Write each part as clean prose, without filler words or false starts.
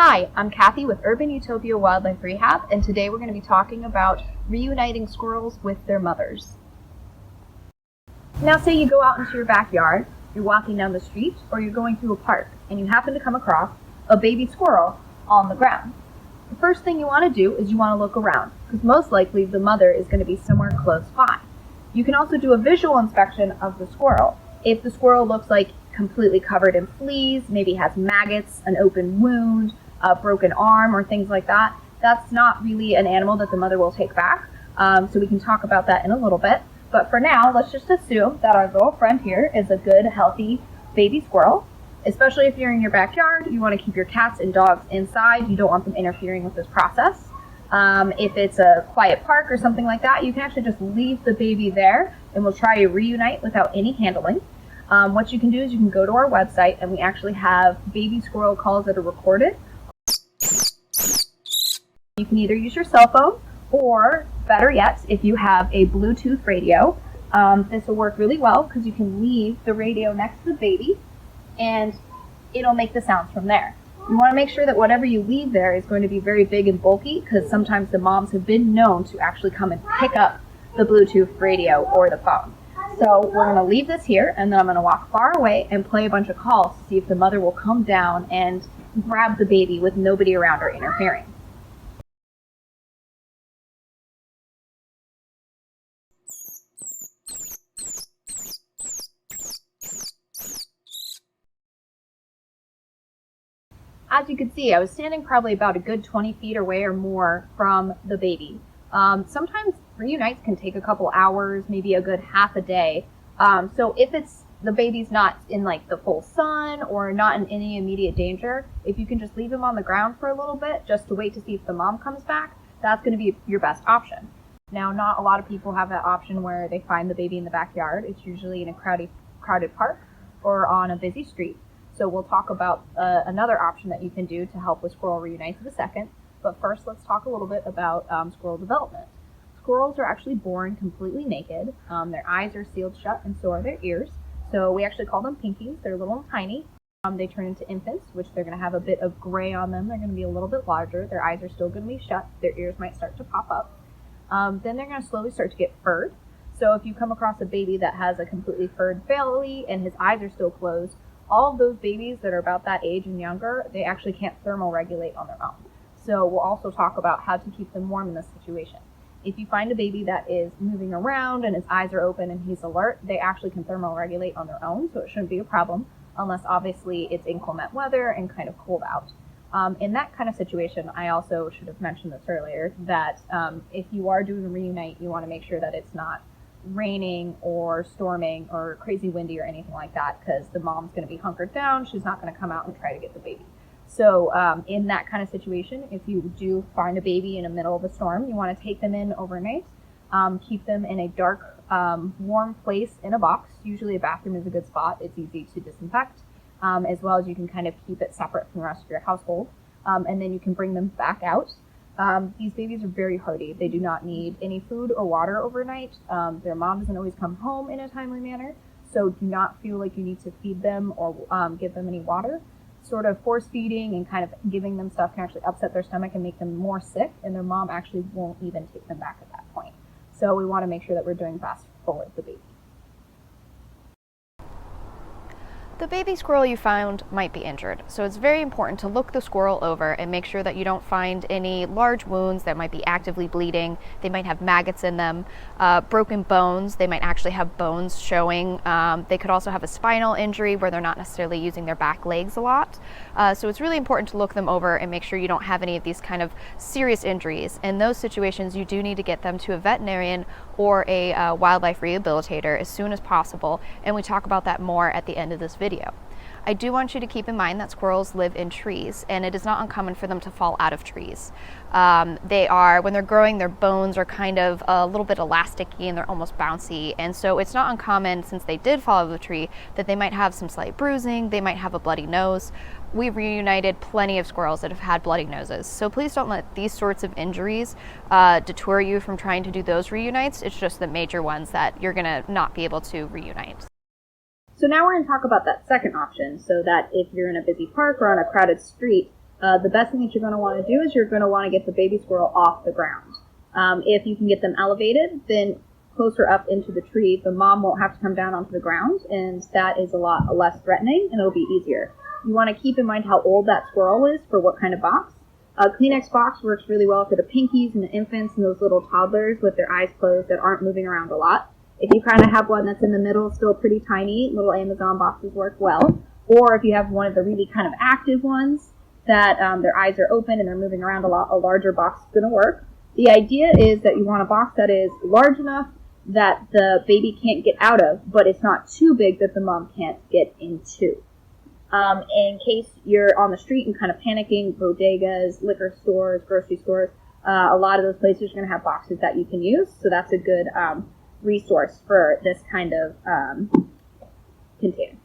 Hi, I'm Kathy with Urban Utopia Wildlife Rehab, and today we're going to be talking about reuniting squirrels with their mothers. Now say you go out into your backyard, you're walking down the street, or you're going through a park, and you happen to come across a baby squirrel on the ground. The first thing you want to do is you want to look around, because most likely the mother is going to be somewhere close by. You can also do a visual inspection of the squirrel. If the squirrel looks like completely covered in fleas, maybe has maggots, an open wound, a broken arm, or things like that, that's not really an animal that the mother will take back. So we can talk about that in a little bit. But for now, let's just assume that our little friend here is a good, healthy baby squirrel. Especially if you're in your backyard, you want to keep your cats and dogs inside. You don't want them interfering with this process. If it's a quiet park or something like that, you can actually just leave the baby there, and we'll try to reunite without any handling. What you can do is you can go to our website, and we actually have baby squirrel calls that are recorded. You can either use your cell phone, or better yet, if you have a Bluetooth radio, this will work really well because you can leave the radio next to the baby and it'll make the sounds from there. You want to make sure that whatever you leave there is going to be very big and bulky, because sometimes the moms have been known to actually come and pick up the Bluetooth radio or the phone. So we're going to leave this here, and then I'm going to walk far away and play a bunch of calls to see if the mother will come down and grab the baby with nobody around her interfering. As you can see, I was standing probably about a good 20 feet away or more from the baby. Sometimes reunites can take a couple hours, maybe a good half a day. So if the baby's not in like the full sun or not in any immediate danger, if you can just leave him on the ground for a little bit just to wait to see if the mom comes back, that's going to be your best option. Now, not a lot of people have that option where they find the baby in the backyard. It's usually in a crowded park or on a busy street. So we'll talk about another option that you can do to help with squirrel reunites in a second. But first, let's talk a little bit about squirrel development. Squirrels are actually born completely naked. Their eyes are sealed shut, and so are their ears. So we actually call them pinkies. They're little and tiny. They turn into infants, which they're going to have a bit of gray on them. They're going to be a little bit larger. Their eyes are still going to be shut. Their ears might start to pop up. Then they're going to slowly start to get furred. So if you come across a baby that has a completely furred belly and his eyes are still closed, all of those babies that are about that age and younger, they actually can't thermoregulate on their own. So we'll also talk about how to keep them warm in this situation. If you find a baby that is moving around and his eyes are open and he's alert, they actually can thermoregulate on their own, so it shouldn't be a problem, unless obviously it's inclement weather and kind of cold out. In that kind of situation, I also should have mentioned this earlier, that if you are doing a reunite, you want to make sure that it's not raining or storming or crazy windy or anything like that, because the mom's going to be hunkered down. She's not going to come out and try to get the baby. So in that kind of situation, if you do find a baby in the middle of a storm, you want to take them in overnight, keep them in a dark, warm place in a box. Usually a bathroom is a good spot. It's easy to disinfect, as well as you can kind of keep it separate from the rest of your household, and then you can bring them back out. These babies are very hardy. They do not need any food or water overnight. Their mom doesn't always come home in a timely manner, so do not feel like you need to feed them or give them any water. Sort of force feeding and kind of giving them stuff can actually upset their stomach and make them more sick, and their mom actually won't even take them back at that point. So we want to make sure that we're doing best for the baby. The baby squirrel you found might be injured, so it's very important to look the squirrel over and make sure that you don't find any large wounds that might be actively bleeding. They might have maggots in them, broken bones. They might actually have bones showing. They could also have a spinal injury where they're not necessarily using their back legs a lot. So it's really important to look them over and make sure you don't have any of these kind of serious injuries. In those situations, you do need to get them to a veterinarian or a wildlife rehabilitator as soon as possible, and we talk about that more at the end of this video. I do want you to keep in mind that squirrels live in trees, and it is not uncommon for them to fall out of trees. When they're growing, their bones are kind of a little bit elasticy and they're almost bouncy, and so it's not uncommon, since they did fall out of the tree, that they might have some slight bruising, they might have a bloody nose. We've reunited plenty of squirrels that have had bloody noses, so please don't let these sorts of injuries deter you from trying to do those reunites. It's just the major ones that you're gonna not be able to reunite. So now we're going to talk about that second option, so that if you're in a busy park or on a crowded street, the best thing that you're going to want to do is you're going to want to get the baby squirrel off the ground. If you can get them elevated, then closer up into the tree, the mom won't have to come down onto the ground, and that is a lot less threatening, and it'll be easier. You want to keep in mind how old that squirrel is for what kind of box. A Kleenex box works really well for the pinkies and the infants and those little toddlers with their eyes closed that aren't moving around a lot. If you kind of have one that's in the middle, still pretty tiny, little Amazon boxes work well. Or if you have one of the really kind of active ones that their eyes are open and they're moving around a lot, a larger box is going to work. The idea is that you want a box that is large enough that the baby can't get out of, but it's not too big that the mom can't get into. In case you're on the street and kind of panicking, bodegas, liquor stores, grocery stores, a lot of those places are going to have boxes that you can use, so that's a good resource for this kind of container.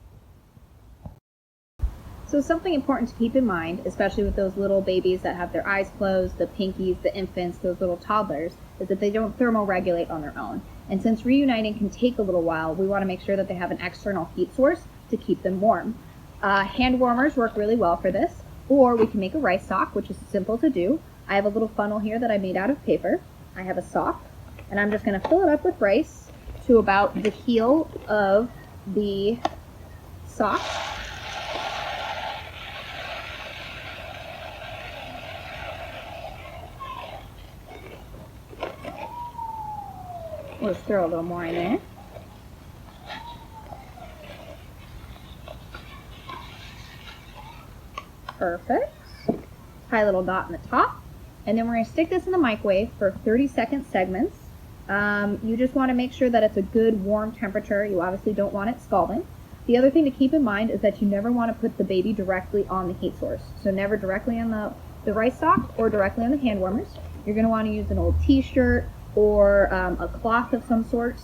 So something important to keep in mind, especially with those little babies that have their eyes closed, the pinkies, the infants, those little toddlers, is that they don't thermoregulate on their own. And since reuniting can take a little while, we want to make sure that they have an external heat source to keep them warm. Hand warmers work really well for this, or we can make a rice sock, which is simple to do. I have a little funnel here that I made out of paper. I have a sock, and I'm just going to fill it up with rice to about the heel of the sock. We'll just throw a little more in there. Perfect. Tie a little dot in the top. And then we're going to stick this in the microwave for 30-second segments. You just want to make sure that it's a good warm temperature. You obviously don't want it scalding. The other thing to keep in mind is that you never want to put the baby directly on the heat source. So never directly on the rice sock or directly on the hand warmers. You're going to want to use an old t-shirt or a cloth of some sort.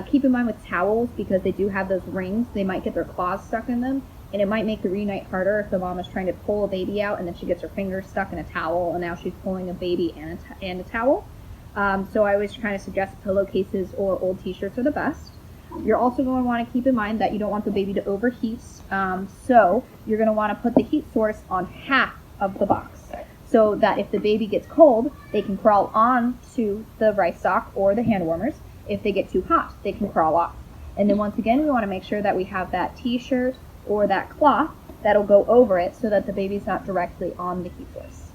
Keep in mind with towels, because they do have those rings, they might get their claws stuck in them, and it might make the reunite harder if the mom is trying to pull a baby out and then she gets her fingers stuck in a towel and now she's pulling a baby and a towel. So I always kind of suggest pillowcases or old t-shirts are the best. You're also going to want to keep in mind that you don't want the baby to overheat, so you're going to want to put the heat source on half of the box, so that if the baby gets cold, they can crawl on to the rice sock or the hand warmers. If they get too hot, they can crawl off. And then once again, we want to make sure that we have that t-shirt or that cloth that'll go over it so that the baby's not directly on the heat source.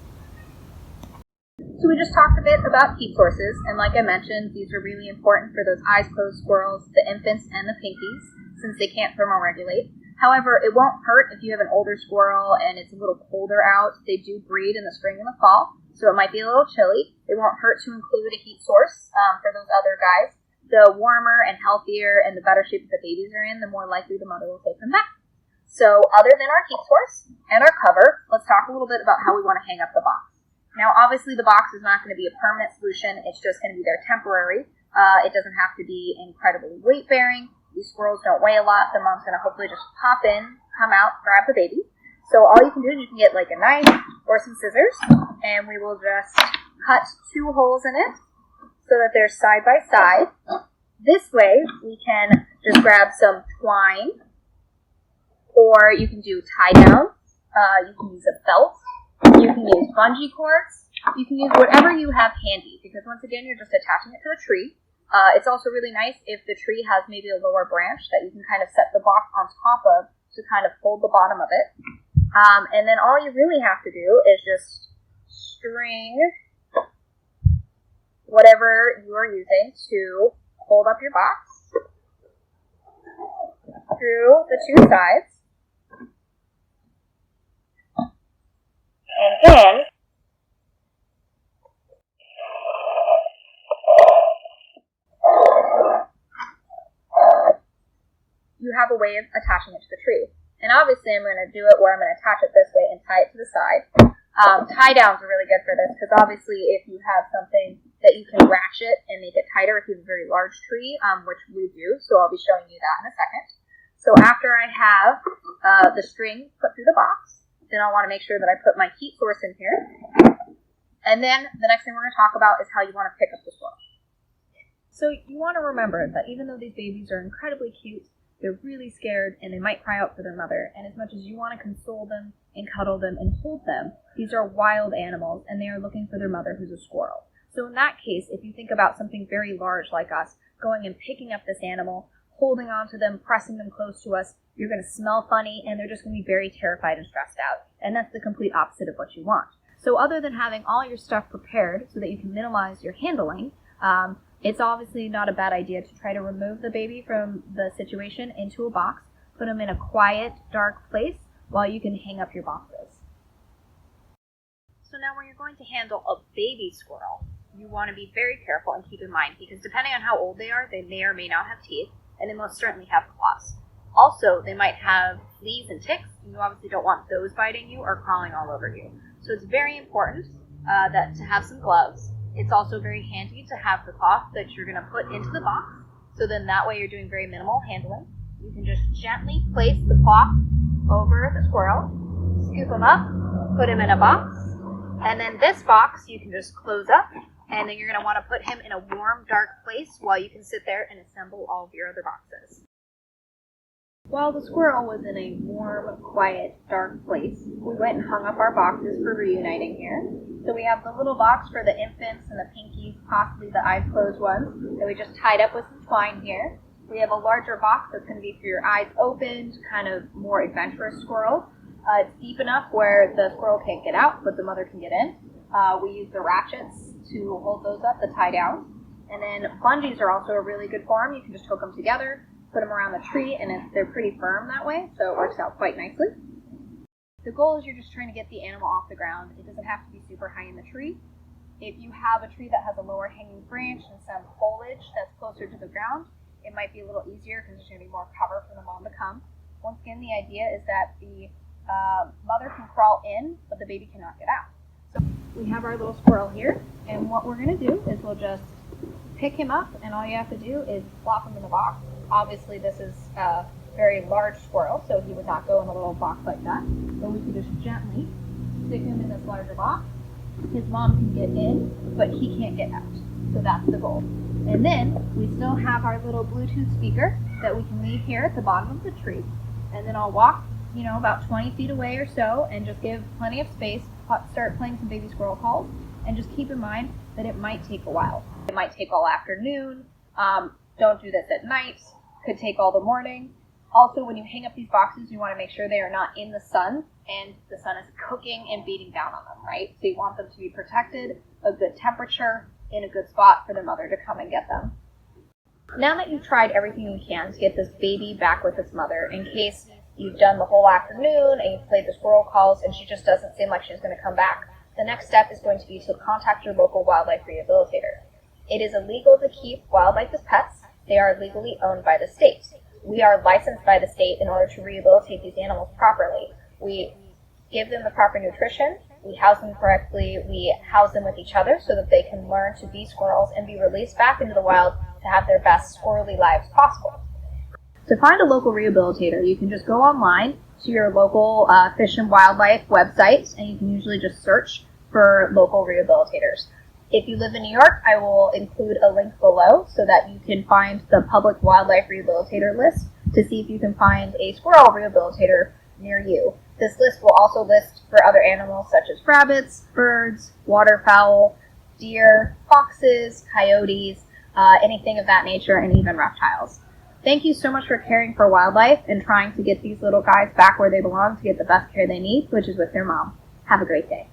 So we just talked a bit about heat sources, and like I mentioned, these are really important for those eyes closed squirrels, the infants, and the pinkies, since they can't thermoregulate. However, it won't hurt if you have an older squirrel and it's a little colder out. They do breed in the spring and the fall, so it might be a little chilly. It won't hurt to include a heat source for those other guys. The warmer and healthier and the better shape that the babies are in, the more likely the mother will take them back. So other than our heat source and our cover, let's talk a little bit about how we want to hang up the box. Now, obviously, the box is not going to be a permanent solution. It's just going to be there temporary. It doesn't have to be incredibly weight-bearing. These squirrels don't weigh a lot. The mom's going to hopefully just pop in, come out, grab the baby. So all you can do is you can get like a knife or some scissors, and we will just cut 2 holes in it so that they're side by side. This way, we can just grab some twine, or you can do tie-downs. You can use a belt. You can use bungee cords. You can use whatever you have handy, because once again, you're just attaching it to a tree. It's also really nice if the tree has maybe a lower branch that you can kind of set the box on top of to kind of hold the bottom of it. And then all you really have to do is just string whatever you are using to hold up your box through the 2 sides. And then you have a way of attaching it to the tree. And obviously I'm going to do it where I'm going to attach it this way and tie it to the side. Tie downs are really good for this, because obviously if you have something that you can ratchet and make it tighter if you have a very large tree, which we do, so I'll be showing you that in a second. So after I have the string put through the box, then I'll want to make sure that I put my heat source in here. And then the next thing we're going to talk about is how you want to pick up the squirrel. So you want to remember that even though these babies are incredibly cute, they're really scared and they might cry out for their mother. And as much as you want to console them and cuddle them and hold them, these are wild animals and they are looking for their mother, who's a squirrel. So in that case, if you think about something very large like us, going and picking up this animal, holding on to them, pressing them close to us, you're going to smell funny and they're just going to be very terrified and stressed out. And that's the complete opposite of what you want. So other than having all your stuff prepared so that you can minimize your handling, it's obviously not a bad idea to try to remove the baby from the situation into a box, put them in a quiet, dark place while you can hang up your boxes. So now when you're going to handle a baby squirrel, you want to be very careful and keep in mind, because depending on how old they are, they may or may not have teeth, and they most certainly have claws. Also, they might have fleas and ticks, and you obviously don't want those biting you or crawling all over you. So it's very important that to have some gloves. It's also very handy to have the cloth that you're going to put into the box, so then that way you're doing very minimal handling. You can just gently place the cloth over the squirrel, scoop him up, put him in a box, and then this box you can just close up, and then you're going to want to put him in a warm, dark place while you can sit there and assemble all of your other boxes. While the squirrel was in a warm, quiet, dark place, we went and hung up our boxes for reuniting here. So we have the little box for the infants and the pinkies, possibly the eyes closed ones, that we just tied up with some twine here. We have a larger box that's going to be for your eyes opened, kind of more adventurous squirrel. It's deep enough where the squirrel can't get out, but the mother can get in. We use the ratchets to hold those up, to tie down. And then bungees are also a really good form. You can just hook them together, put them around the tree, and they're pretty firm that way, so it works out quite nicely. The goal is you're just trying to get the animal off the ground. It doesn't have to be super high in the tree. If you have a tree that has a lower hanging branch and some foliage that's closer to the ground, it might be a little easier because there's going to be more cover for the mom to come. Once again, the idea is that the mother can crawl in, but the baby cannot get out. So we have our little squirrel here, and what we're going to do is we'll just pick him up, and all you have to do is plop him in the box. Obviously, this is a very large squirrel, so he would not go in a little box like that. But we can just gently stick him in this larger box. His mom can get in, but he can't get out. So that's the goal. And then we still have our little Bluetooth speaker that we can leave here at the bottom of the tree. And then I'll walk, about 20 feet away or so and just give plenty of space, start playing some baby squirrel calls, and just keep in mind that it might take a while. It might take all afternoon. Don't do this at night. Could take all the morning. Also, when you hang up these boxes, you want to make sure they are not in the sun and the sun is cooking and beating down on them, right? So you want them to be protected, a good temperature, in a good spot for the mother to come and get them. Now that you've tried everything you can to get this baby back with its mother, in case you've done the whole afternoon and you've played the squirrel calls and she just doesn't seem like she's going to come back, the next step is going to be to contact your local wildlife rehabilitator. It is illegal to keep wildlife as pets. They are legally owned by the state. We are licensed by the state in order to rehabilitate these animals properly. We give them the proper nutrition, we house them correctly, we house them with each other so that they can learn to be squirrels and be released back into the wild to have their best squirrely lives possible. To find a local rehabilitator, you can just go online to your local Fish and Wildlife website, and you can usually just search for local rehabilitators. If you live in New York, I will include a link below so that you can find the public wildlife rehabilitator list to see if you can find a squirrel rehabilitator near you. This list will also list for other animals such as rabbits, birds, waterfowl, deer, foxes, coyotes, anything of that nature, and even reptiles. Thank you so much for caring for wildlife and trying to get these little guys back where they belong to get the best care they need, which is with their mom. Have a great day.